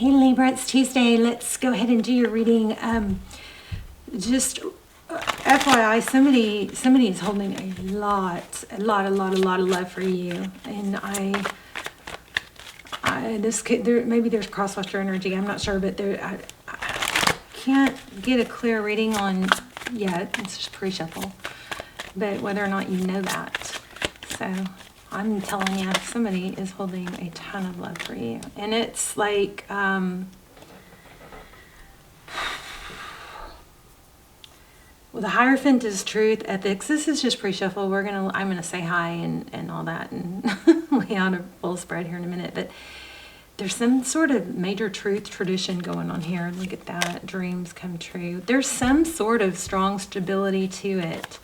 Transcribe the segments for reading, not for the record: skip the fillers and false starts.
Hey Libra, it's Tuesday. Let's go ahead and do your reading. Just FYI, somebody is holding a lot of love for you, and maybe there's crosswatcher energy. I'm not sure, but I can't get a clear reading on yet. It's just pre-shuffle, but whether or not you know that. So I'm telling you, somebody is holding a ton of love for you, and it's like well, the Hierophant is truth, ethics. This is just pre-shuffle. I'm gonna say hi and all that, and lay out a full spread here in a minute. But there's some sort of major truth tradition going on here. Look at that, dreams come true. There's some sort of strong stability to it.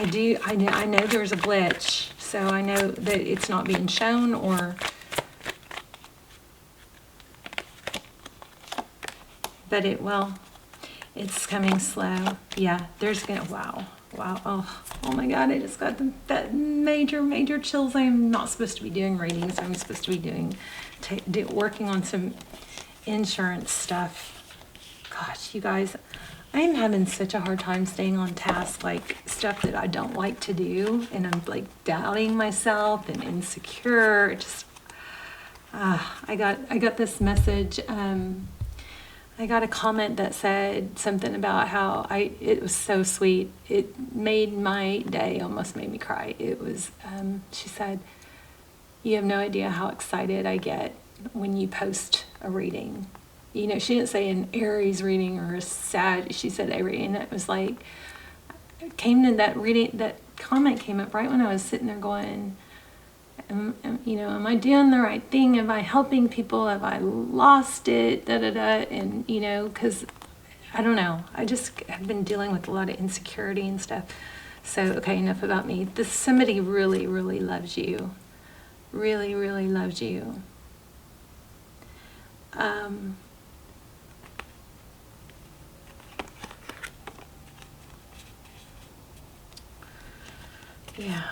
I know there's a glitch, so I know that it's not being shown, but it's coming slow. Yeah, wow, oh my God, I just got that major chills. I'm not supposed to be doing readings. I'm supposed to be working on some insurance stuff. Gosh, you guys, I am having such a hard time staying on task, like stuff that I don't like to do, and I'm like doubting myself and insecure. I got this message. I got a comment that said something about how it was so sweet. It made my day, almost made me cry. It was, she said, "You have no idea how excited I get when you post a reading." You know, she didn't say an Aries reading or a Sag, she said a reading. It was like, that comment came up right when I was sitting there going, am I doing the right thing? Am I helping people? Have I lost it? And, because I don't know. I just have been dealing with a lot of insecurity and stuff. So, okay, enough about me. Somebody really, really loves you. Really, really loves you. Yeah.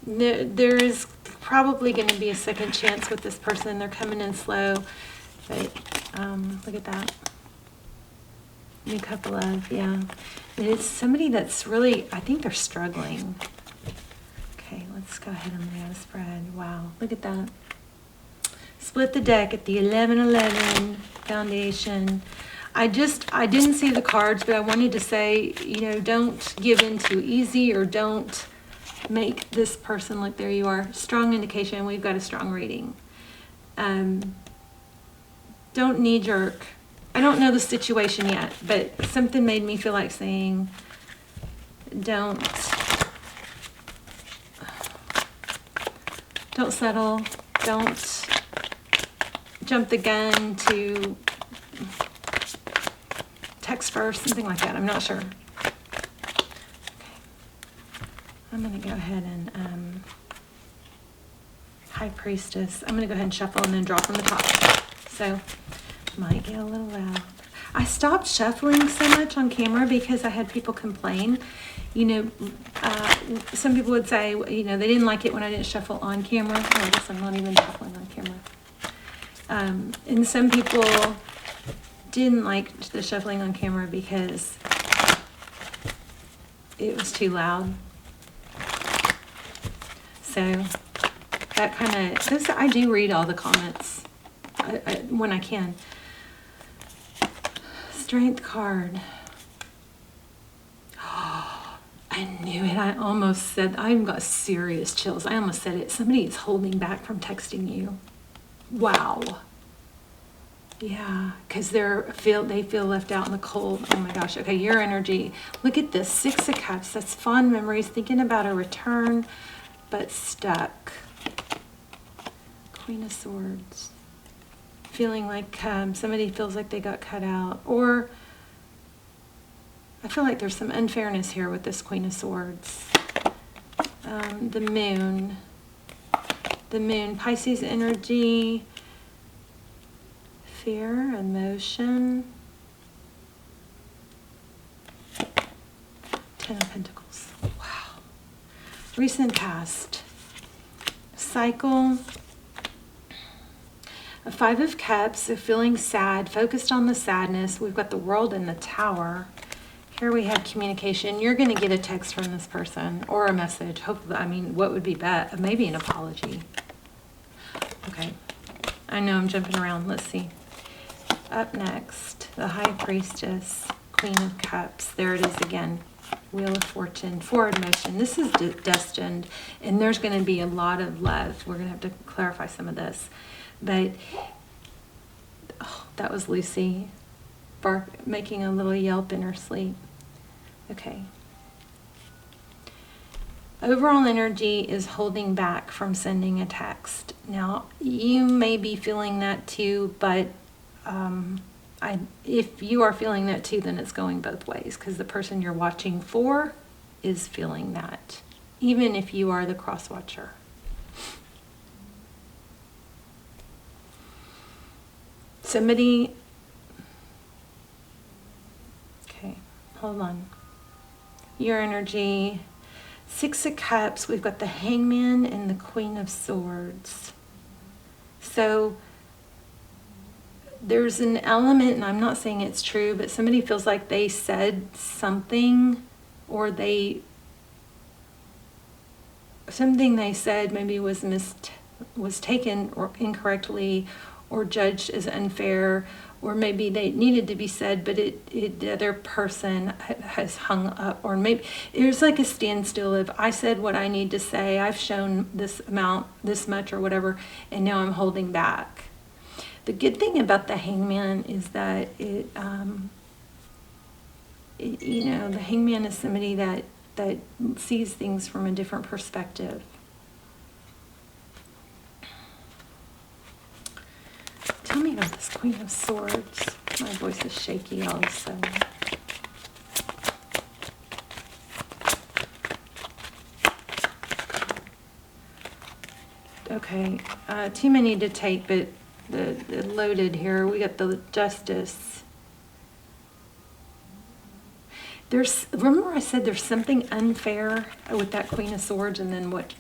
There is probably going to be a second chance with this person. They're coming in slow, but look at that. New couple of, yeah. And it's somebody that's really, I think they're struggling. Okay, let's go ahead and lay out a spread. Wow, look at that. Split the deck at the 11-11 foundation. I didn't see the cards, but I wanted to say, don't give in too easy, or don't make this person look, there you are, strong indication. We've got a strong reading. Don't knee jerk. I don't know the situation yet, but something made me feel like saying, don't settle. Don't jump the gun to text first, something like that. I'm not sure. I'm going to go ahead and High Priestess. I'm going to go ahead and shuffle and then draw from the top. So, might get a little loud. I stopped shuffling so much on camera because I had people complain. Some people would say, they didn't like it when I didn't shuffle on camera. Oh, I guess I'm not even shuffling on camera. And some people didn't like the shuffling on camera because it was too loud. So that kind of, I do read all the comments when I can. Strength card. Oh, I knew it. I almost said, I've got serious chills. I almost said it. Somebody is holding back from texting you. Wow. Yeah, because they feel left out in the cold. Oh my gosh. Okay, your energy. Look at this. 6 of Cups. That's fond memories. Thinking about a return, but stuck. Queen of Swords. Feeling like somebody feels like they got cut out. Or I feel like there's some unfairness here with this Queen of Swords. The Moon. The Moon. Pisces energy. Fear, emotion. 10 of Pentacles. Wow. Recent past. Cycle. A 5 of Cups, so feeling sad, focused on the sadness. We've got the World and the Tower. Here we have communication. You're going to get a text from this person or a message. Hopefully, I mean, what would be better? Maybe an apology. Okay. I know I'm jumping around. Let's see. Up next, the High Priestess, Queen of Cups. There it is again. Wheel of Fortune, forward motion. This is destined, and there's going to be a lot of love. We're going to have to clarify some of this. But, oh, that was Lucy making a little yelp in her sleep. Okay. Overall energy is holding back from sending a text. Now, you may be feeling that too, but if you are feeling that too, then it's going both ways, because the person you're watching for is feeling that, even if you are the cross-watcher. Somebody, okay, hold on. Your energy, 6 of Cups, we've got the Hangman and the Queen of Swords. So there's an element, and I'm not saying it's true, but somebody feels like they said something, or something they said maybe was taken or incorrectly, or judged as unfair, or maybe they needed to be said, but the other person has hung up, or maybe there's like a standstill of, I said what I need to say, I've shown this amount, this much or whatever, and now I'm holding back. The good thing about the Hangman is that you know, the Hangman is somebody that sees things from a different perspective. Tell me about this Queen of Swords. My voice is shaky all of a sudden. Okay, too many to take, but the loaded here. We got the Justice. Remember I said there's something unfair with that Queen of Swords, and then what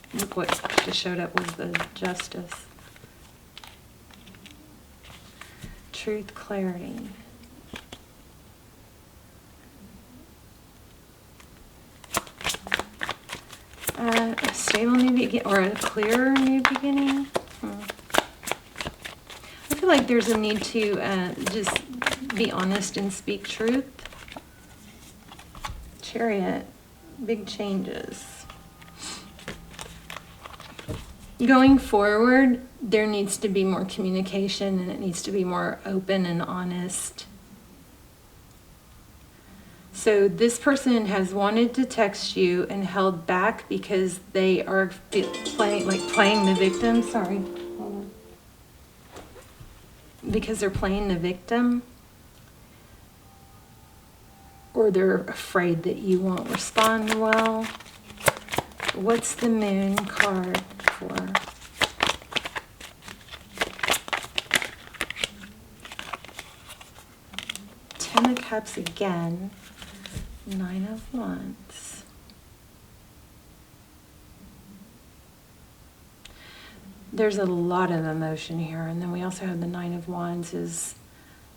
just showed up was the Justice. Truth, clarity. A stable new beginning, or a clearer new beginning. I feel like there's a need to just be honest and speak truth. Chariot, big changes. Going forward, there needs to be more communication, and it needs to be more open and honest. So this person has wanted to text you and held back because they are playing the victim. Sorry. Hold on. Because they're playing the victim, or they're afraid that you won't respond well. What's the Moon card for? Ten of Cups again. 9 of Wands. There's a lot of emotion here, and then we also have the 9 of Wands is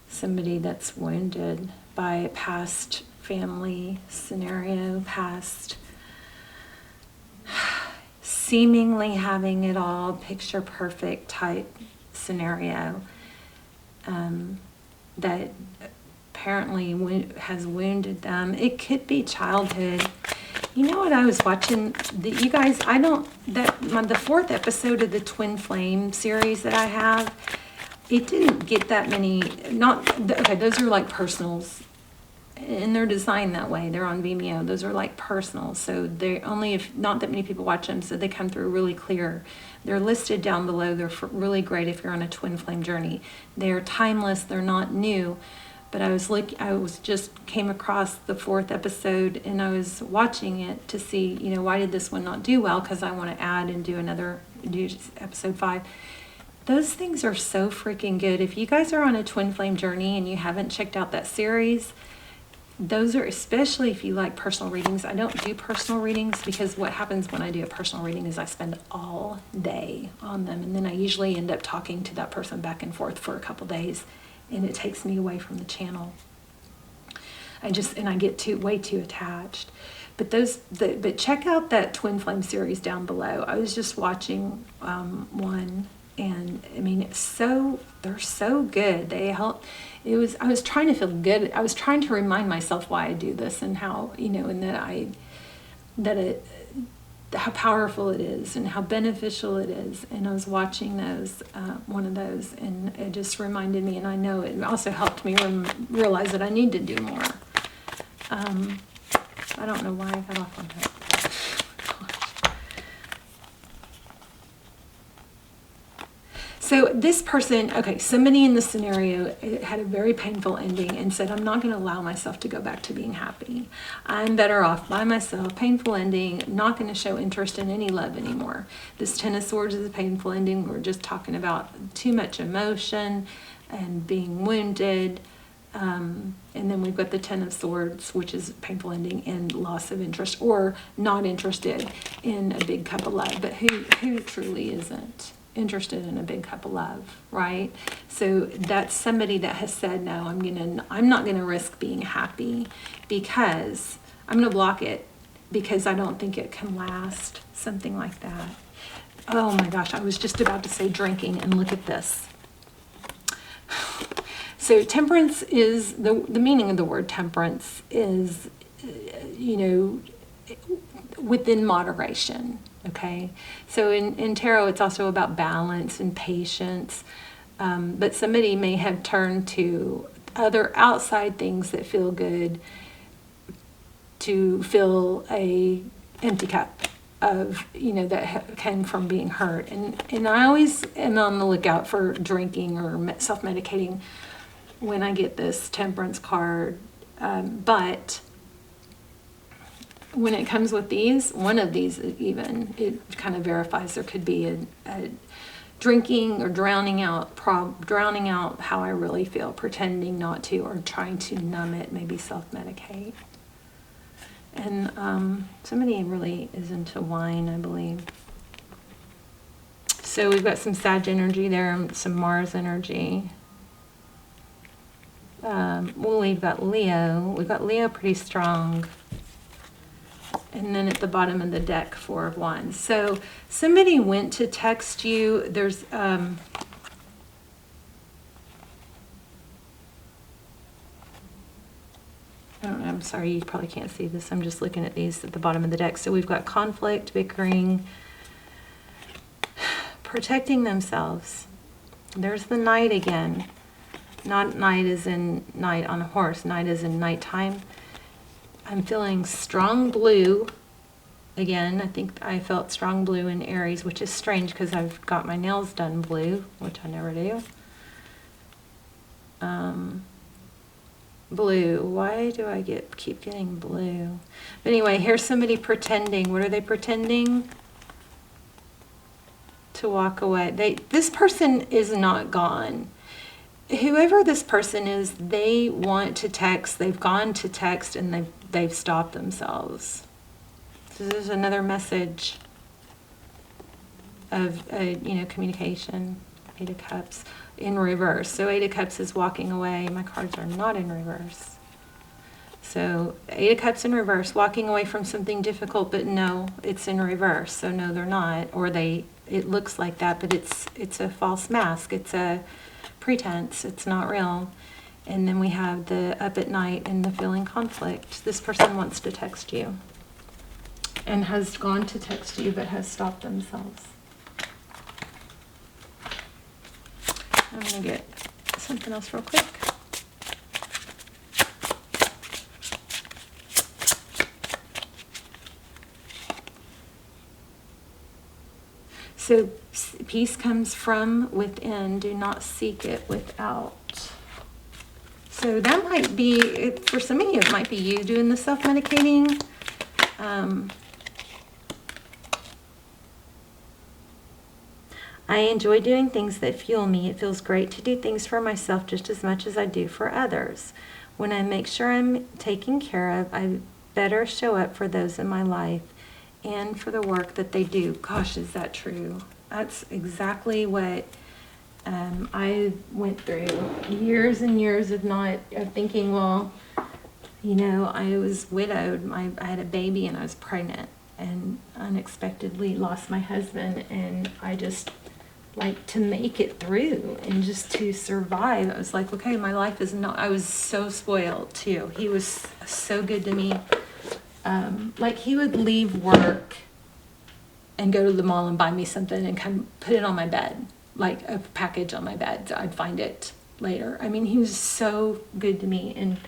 somebody that's wounded by a past family scenario, past seemingly having it all, picture perfect type scenario that apparently has wounded them. It could be childhood. You know what I was watching? You guys, the 4th episode of the Twin Flame series that I have, it didn't get that many, okay, those are like personals, and they're designed that way. They're on Vimeo. Those are like personals, so they only, if not that many people watch them, so they come through really clear. They're listed down below. They're really great if you're on a Twin Flame journey. They're timeless. They're not new. But I just came across the 4th episode, and I was watching it to see, why did this one not do well? Because I want to add and do episode 5. Those things are so freaking good. If you guys are on a Twin Flame journey and you haven't checked out that series, those are, especially if you like personal readings. I don't do personal readings because what happens when I do a personal reading is I spend all day on them, and then I usually end up talking to that person back and forth for a couple days, and it takes me away from the channel. I get way too attached. But but check out that Twin Flame series down below. I was just watching one, and I mean, they're so good. They help. I was trying to feel good. I was trying to remind myself why I do this and how, and how powerful it is and how beneficial it is. And I was watching one of those, and it just reminded me, and I know it also helped me realize that I need to do more. I don't know why I got off on that. So this person, okay, somebody in this scenario had a very painful ending and said, I'm not going to allow myself to go back to being happy. I'm better off by myself. Painful ending, not going to show interest in any love anymore. This Ten of Swords is a painful ending. We're just talking about too much emotion and being wounded. And then we've got the Ten of Swords, which is painful ending and loss of interest, or not interested in a big cup of love. But who truly isn't interested in a big cup of love, right? So that's somebody that has said, no, I'm not gonna risk being happy because I'm gonna block it because I don't think it can last, something like that. Oh my gosh, I was just about to say drinking, and look at this. So temperance is, the meaning of the word temperance is, within moderation, okay? So in tarot, it's also about balance and patience, but somebody may have turned to other outside things that feel good to fill a empty cup of, that came from being hurt. And I always am on the lookout for drinking or self-medicating when I get this temperance card, but when it comes with one of these even, it kind of verifies there could be a drinking or drowning out how I really feel, pretending not to, or trying to numb it, maybe self-medicate. And somebody really is into wine, I believe. So we've got some Sag energy there, some Mars energy. We've got Leo. We've got Leo pretty strong. And then at the bottom of the deck, Four of Wands. So somebody went to text you. There's I don't know, I'm sorry, you probably can't see this. I'm just looking at these at the bottom of the deck. So we've got conflict, bickering, protecting themselves. There's the Knight again. Not night as in night on a horse, night as in nighttime. I'm feeling strong blue. Again, I think I felt strong blue in Aries, which is strange because I've got my nails done blue, which I never do. Blue. Why do I keep getting blue? But anyway, here's somebody pretending. What are they pretending? To walk away. This person is not gone. Whoever this person is, they want to text. They've gone to text and they've stopped themselves. So there's another message of communication. Eight of Cups in reverse. So Eight of Cups is walking away. My cards are not in reverse. So Eight of Cups in reverse, walking away from something difficult, but no, it's in reverse. So no, they're not. Or it looks like that, but it's a false mask. It's a pretense. It's not real. And then we have the Up at Night and the feeling conflict. This person wants to text you and has gone to text you but has stopped themselves. I'm going to get something else real quick. So peace comes from within. Do not seek it without. So that might be, for some of you, it might be you doing the self-medicating. I enjoy doing things that fuel me. It feels great to do things for myself just as much as I do for others. When I make sure I'm taken care of, I better show up for those in my life and for the work that they do. Gosh, is that true? That's exactly what I went through. Years and years of thinking, well, you know, I was widowed. I had a baby and I was pregnant and unexpectedly lost my husband, and I just like to make it through and just to survive. I was like, okay, my life is not, I was so spoiled too. He was so good to me. Like he would leave work and go to the mall and buy me something and come put it on my bed, like a package on my bed, so I'd find it later. I mean, he was so good to me. And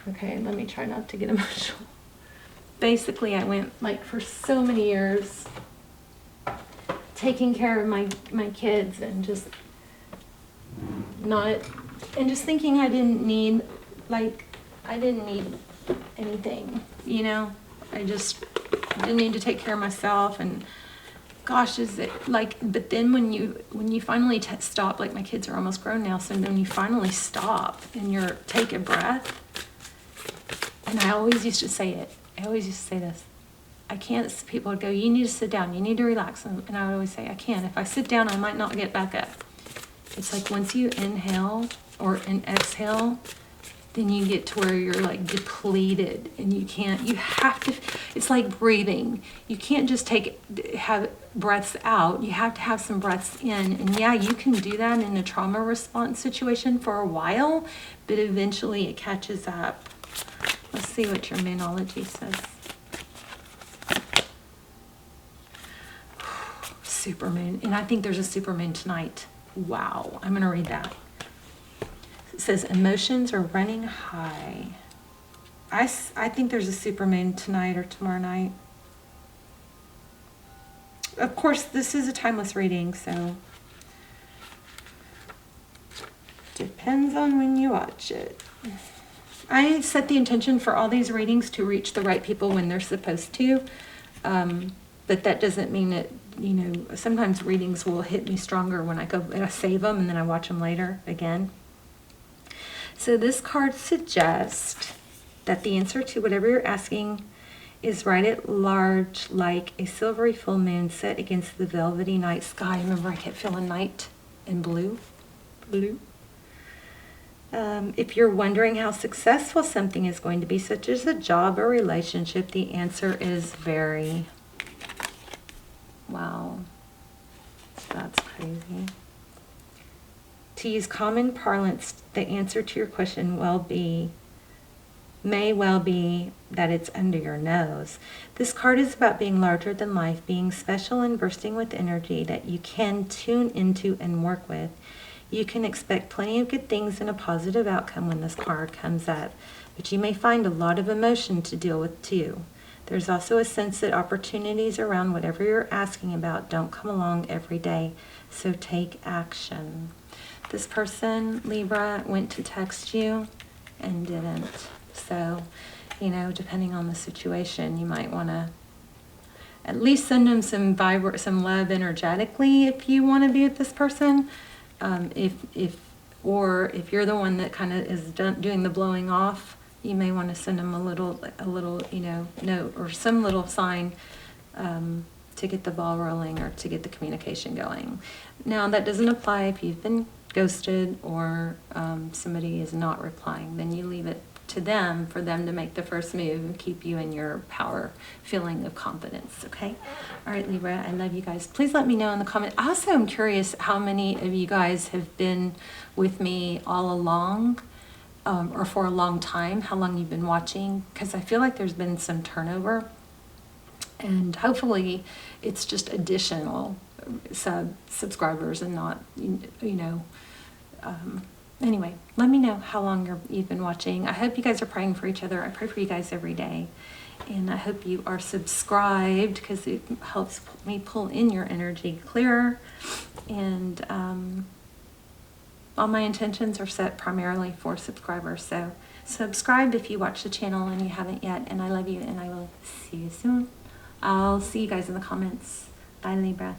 okay, let me try not to get emotional. Basically, I went like for so many years taking care of my kids and just thinking I didn't need anything, you know. I just didn't need to take care of myself. And gosh, is it like, but then when you finally stop, like my kids are almost grown now, so then you finally stop and take a breath. And I always used to say this, I can't. People would go, you need to sit down, you need to relax. And I would always say, I can't. If I sit down, I might not get back up. It's like once you inhale or exhale, then you get to where you're like depleted and you have to, it's like breathing. You can't just have breaths out. You have to have some breaths in. And yeah, you can do that in a trauma response situation for a while, but eventually it catches up. Let's see what your Moonology says. Supermoon, and I think there's a supermoon tonight. Wow, I'm gonna read that. It says emotions are running high. I think there's a supermoon tonight or tomorrow night. Of course, this is a timeless reading, so depends on when you watch it. I set the intention for all these readings to reach the right people when they're supposed to, but that doesn't mean that, you know, sometimes readings will hit me stronger when I go and I save them and then I watch them later again. So this card suggests that the answer to whatever you're asking is right at large, like a silvery full moon set against the velvety night sky. Remember, I kept feeling night and blue. If you're wondering how successful something is going to be, such as a job or relationship, the answer is very. Wow, that's crazy. To use common parlance, the answer to your question may well be that it's under your nose. This card is about being larger than life, being special and bursting with energy that you can tune into and work with. You can expect plenty of good things and a positive outcome when this card comes up, but you may find a lot of emotion to deal with too. There's also a sense that opportunities around whatever you're asking about don't come along every day, so take action. This person, Libra, went to text you and didn't. So, you know, depending on the situation, you might want to at least send them some love energetically if you want to be with this person. If you're the one that kind of is doing the blowing off, you may want to send them a little, you know, note or some little sign to get the ball rolling or to get the communication going. Now, that doesn't apply if you've been ghosted or somebody is not replying. Then you leave it to them for them to make the first move and keep you in your power feeling of confidence, okay? All right, Libra, I love you guys. Please let me know in the comments. I also am curious how many of you guys have been with me all along, or for a long time, how long you've been watching, because I feel like there's been some turnover, and hopefully it's just additional subscribers and not, you know, anyway, let me know how long you've been watching. I hope you guys are praying for each other. I pray for you guys every day. And I hope you are subscribed because it helps me pull in your energy clearer. And all my intentions are set primarily for subscribers. So subscribe if you watch the channel and you haven't yet. And I love you and I will see you soon. I'll see you guys in the comments. Bye, Libra.